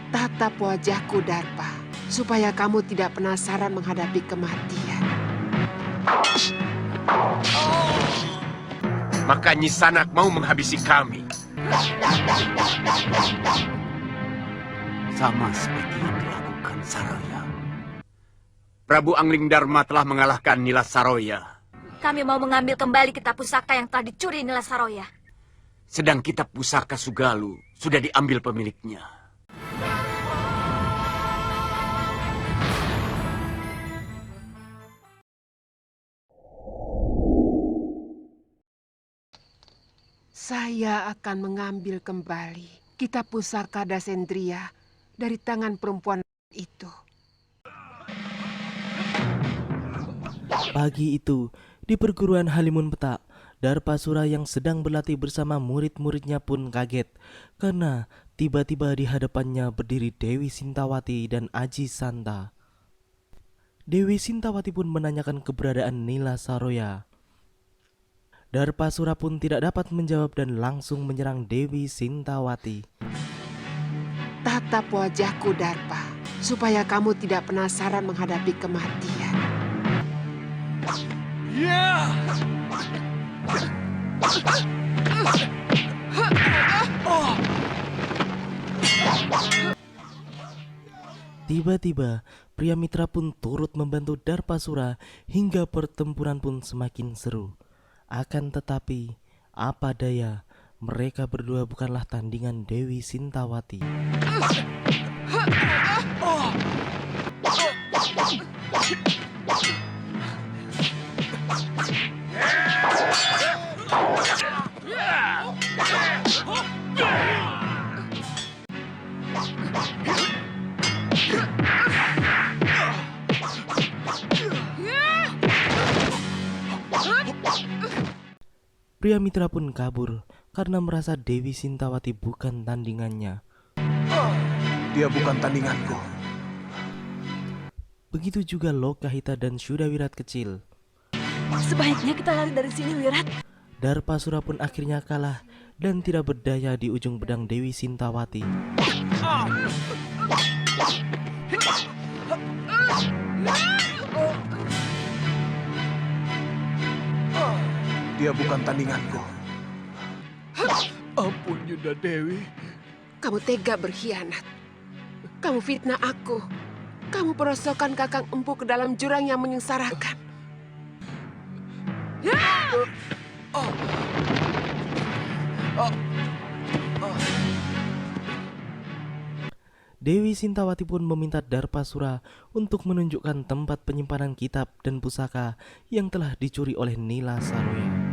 Tatap wajahku, Darpa, supaya kamu tidak penasaran menghadapi kematian. Maka Nyi Sanak mau menghabisi kami. Sama seperti yang dilakukan Saroya. Prabu Angling Dharma telah mengalahkan Nila Saroya. Kami mau mengambil kembali kitab pusaka yang telah dicuri Nila Saroya. Sedang kitab pusaka Sugalu sudah diambil pemiliknya. Saya akan mengambil kembali kitab pusaka Dasendria dari tangan perempuan itu. Pagi itu, di perguruan Halimun Petak, Darpasura yang sedang berlatih bersama murid-muridnya pun kaget karena tiba-tiba di hadapannya berdiri Dewi Sintawati dan Aji Santa. Dewi Sintawati pun menanyakan keberadaan Nila Saroya. Darpasura pun tidak dapat menjawab dan langsung menyerang Dewi Sintawati. Tatap wajahku, Darpa, supaya kamu tidak penasaran menghadapi kematian. Tiba-tiba, pria mitra pun turut membantu Darpasura hingga pertempuran pun semakin seru. Akan tetapi, apa daya, mereka berdua bukanlah tandingan Dewi Sintawati. Pria mitra pun kabur karena merasa Dewi Sintawati bukan tandingannya. Dia bukan tandinganku. Begitu juga Lokahita dan Syudawirat kecil. Sebaiknya kita lari dari sini, Wirat. Darpasura pun akhirnya kalah dan tidak berdaya di ujung pedang Dewi Sintawati. Dia bukan tandinganku. Ampun, Yunda Dewi. Kamu tega berkhianat. Kamu fitnah aku. Kamu perosokkan Kakang Empu ke dalam jurang yang menyengsarakan. Dewi Sintawati pun meminta Darpasura untuk menunjukkan tempat penyimpanan kitab dan pusaka yang telah dicuri oleh Nila Saroya.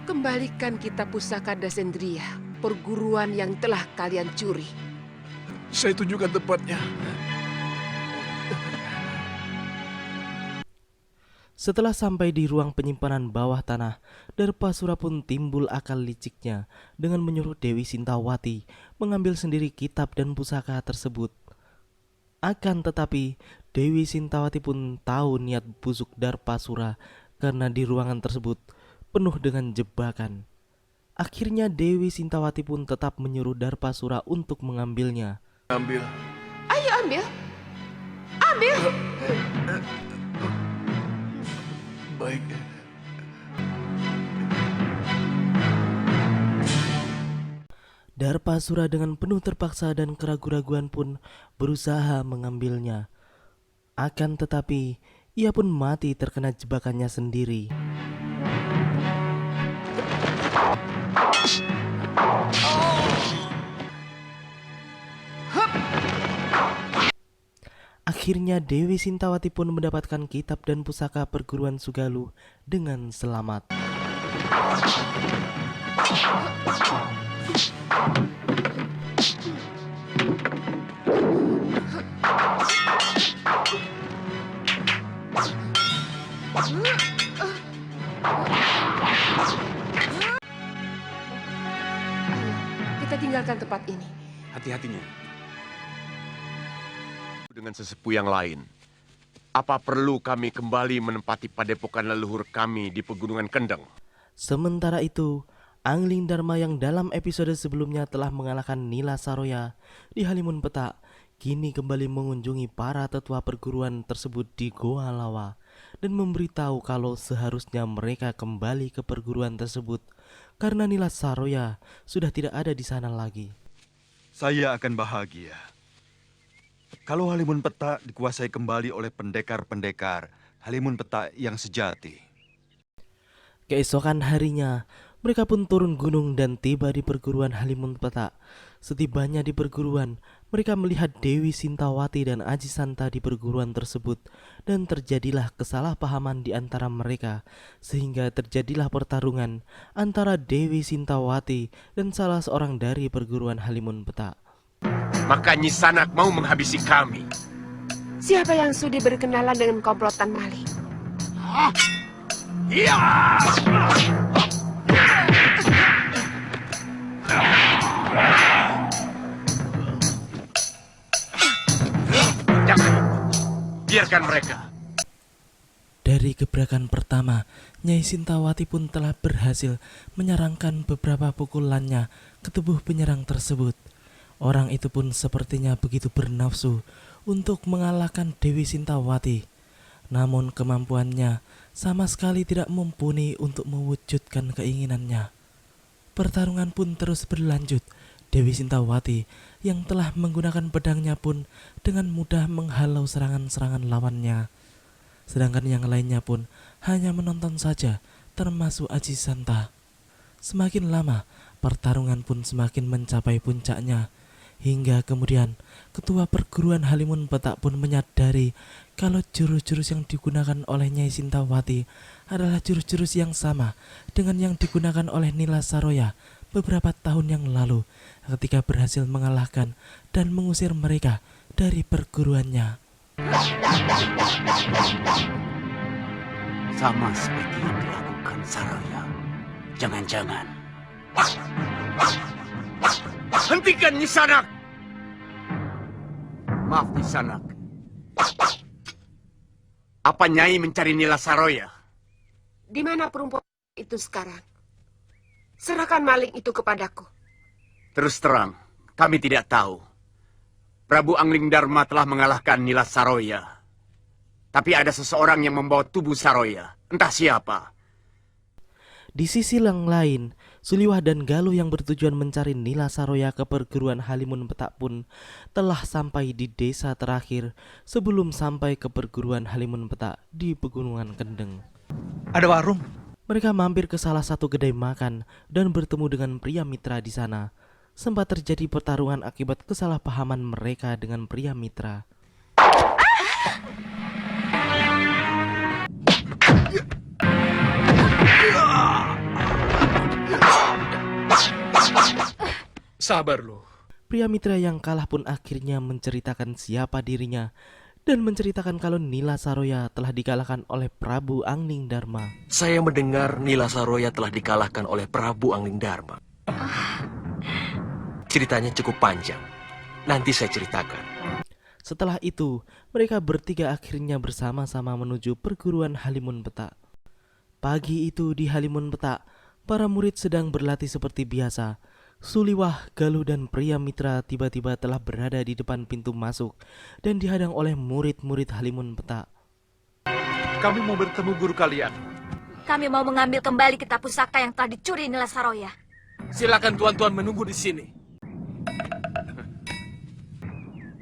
Kembalikan kitab pusaka Dasendria, perguruan yang telah kalian curi. Saya tunjukkan tempatnya. Setelah sampai di ruang penyimpanan bawah tanah, Darpasura pun timbul akal liciknya dengan menyuruh Dewi Sintawati mengambil sendiri kitab dan pusaka tersebut. Akan tetapi, Dewi Sintawati pun tahu niat busuk Darpasura karena di ruangan tersebut penuh dengan jebakan. Akhirnya Dewi Sintawati pun tetap menyuruh Darpasura untuk mengambilnya. Ambil. Ayo ambil. Ambil. Baik. Darpasura dengan penuh terpaksa dan keraguan-raguan pun berusaha mengambilnya. Akan tetapi, ia pun mati terkena jebakannya sendiri. Akhirnya Dewi Sintawati pun mendapatkan kitab dan pusaka perguruan Sugalu dengan selamat. Kita tinggalkan tempat ini. Hati-hatinya. Dengan sesepuh yang lain. Apa perlu kami kembali menempati padepokan leluhur kami di Pegunungan Kendeng? Sementara itu, Angling Dharma yang dalam episode sebelumnya telah mengalahkan Nila Saroya di Halimun Petak, kini kembali mengunjungi para tetua perguruan tersebut di Goa Lawa dan memberitahu kalau seharusnya mereka kembali ke perguruan tersebut karena Nila Saroya sudah tidak ada di sana lagi. Saya akan bahagia kalau Halimun Petak dikuasai kembali oleh pendekar-pendekar Halimun Petak yang sejati. Keesokan harinya, mereka pun turun gunung dan tiba di perguruan Halimun Petak. Setibanya di perguruan, mereka melihat Dewi Sintawati dan Aji Santa di perguruan tersebut dan terjadilah kesalahpahaman di antara mereka sehingga terjadilah pertarungan antara Dewi Sintawati dan salah seorang dari perguruan Halimun Petak. Maka Nyi Sanak mau menghabisi kami. Siapa yang sudi berkenalan dengan komplotan maling? Iya! Jangan, biarkan mereka. Dari gebrakan pertama, Nyai Sintawati pun telah berhasil menyerangkan beberapa pukulannya ke tubuh penyerang tersebut. Orang itu pun sepertinya begitu bernafsu untuk mengalahkan Dewi Sintawati. Namun kemampuannya sama sekali tidak mumpuni untuk mewujudkan keinginannya. Pertarungan pun terus berlanjut. Dewi Sintawati yang telah menggunakan pedangnya pun dengan mudah menghalau serangan-serangan lawannya. Sedangkan yang lainnya pun hanya menonton saja, termasuk Aji Santa. Semakin lama, pertarungan pun semakin mencapai puncaknya. Hingga kemudian, ketua perguruan Halimun Petak pun menyadari kalau jurus-jurus yang digunakan oleh Nyai Sintawati adalah jurus-jurus yang sama dengan yang digunakan oleh Nila Saroya beberapa tahun yang lalu ketika berhasil mengalahkan dan mengusir mereka dari perguruannya. Sama seperti yang dilakukan Saroya. Jangan-jangan. Hentikan Nyi Sanak! Maaf Nyi Sanak. Apa Nyai mencari Nila Saroya? Di mana perempuan itu sekarang? Serahkan maling itu kepadaku. Terus terang, kami tidak tahu. Prabu Angling Dharma telah mengalahkan Nila Saroya. Tapi ada seseorang yang membawa tubuh Saroya. Entah siapa. Di sisi yang lain, Suliwah dan Galuh yang bertujuan mencari Nila Saroya ke perguruan Halimun Petak pun telah sampai di desa terakhir sebelum sampai ke perguruan Halimun Petak di Pegunungan Kendeng. Ada warung. Mereka mampir ke salah satu kedai makan dan bertemu dengan pria mitra di sana. Sempat terjadi pertarungan akibat kesalahpahaman mereka dengan pria mitra. Sabar lo. Pria mitra yang kalah pun akhirnya menceritakan siapa dirinya dan menceritakan kalau Nila Saroya telah dikalahkan oleh Prabu Angling Dharma. Saya mendengar Nila Saroya telah dikalahkan oleh Prabu Angling Dharma. Ceritanya cukup panjang. Nanti saya ceritakan. Setelah itu, mereka bertiga akhirnya bersama-sama menuju perguruan Halimun Petak. Pagi itu di Halimun Petak, para murid sedang berlatih seperti biasa. Suliwah, Galuh, dan pria mitra tiba-tiba telah berada di depan pintu masuk dan dihadang oleh murid-murid Halimun Petak. Kami mau bertemu guru kalian. Kami mau mengambil kembali kitab pusaka yang telah dicuri Nila Saroya. Silakan tuan-tuan menunggu di sini.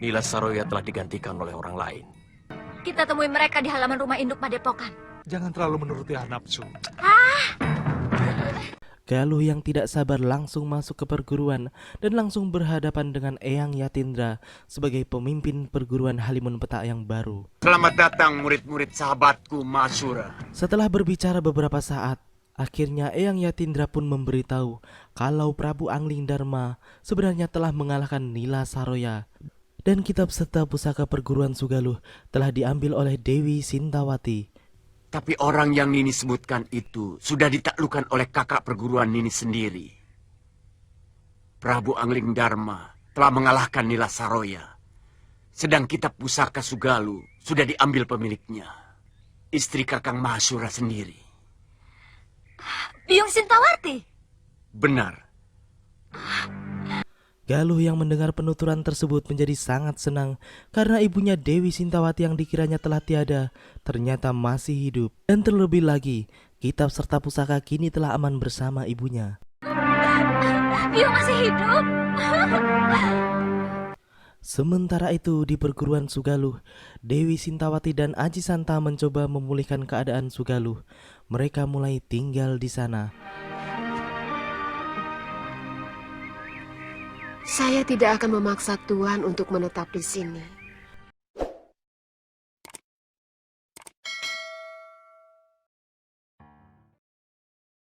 Nila Saroya telah digantikan oleh orang lain. Kita temui mereka di halaman rumah induk Padepokan. Jangan terlalu menuruti nafsu. Galuh yang tidak sabar langsung masuk ke perguruan dan langsung berhadapan dengan Eyang Yatindra sebagai pemimpin perguruan Halimun Petak yang baru. Selamat datang murid-murid sahabatku Masura. Setelah berbicara beberapa saat, akhirnya Eyang Yatindra pun memberitahu kalau Prabu Angling Dharma sebenarnya telah mengalahkan Nila Saroya dan kitab serta pusaka perguruan Sugaluh telah diambil oleh Dewi Sintawati. Tapi orang yang Nini sebutkan itu sudah ditaklukkan oleh kakak perguruan Nini sendiri. Prabu Angling Dharma telah mengalahkan Nila Saroya. Sedang kitab pusaka Sugalu sudah diambil pemiliknya. Istri Kakang Mahasura sendiri. Biung Sintawati. Benar. Galuh yang mendengar penuturan tersebut menjadi sangat senang karena ibunya Dewi Sintawati yang dikiranya telah tiada ternyata masih hidup. Dan terlebih lagi, kitab serta pusaka kini telah aman bersama ibunya. Dia masih hidup. Sementara itu di perguruan Sugaluh, Dewi Sintawati dan Aji Santa mencoba memulihkan keadaan Sugaluh. Mereka mulai tinggal di sana. Saya tidak akan memaksa Tuan untuk menetap di sini.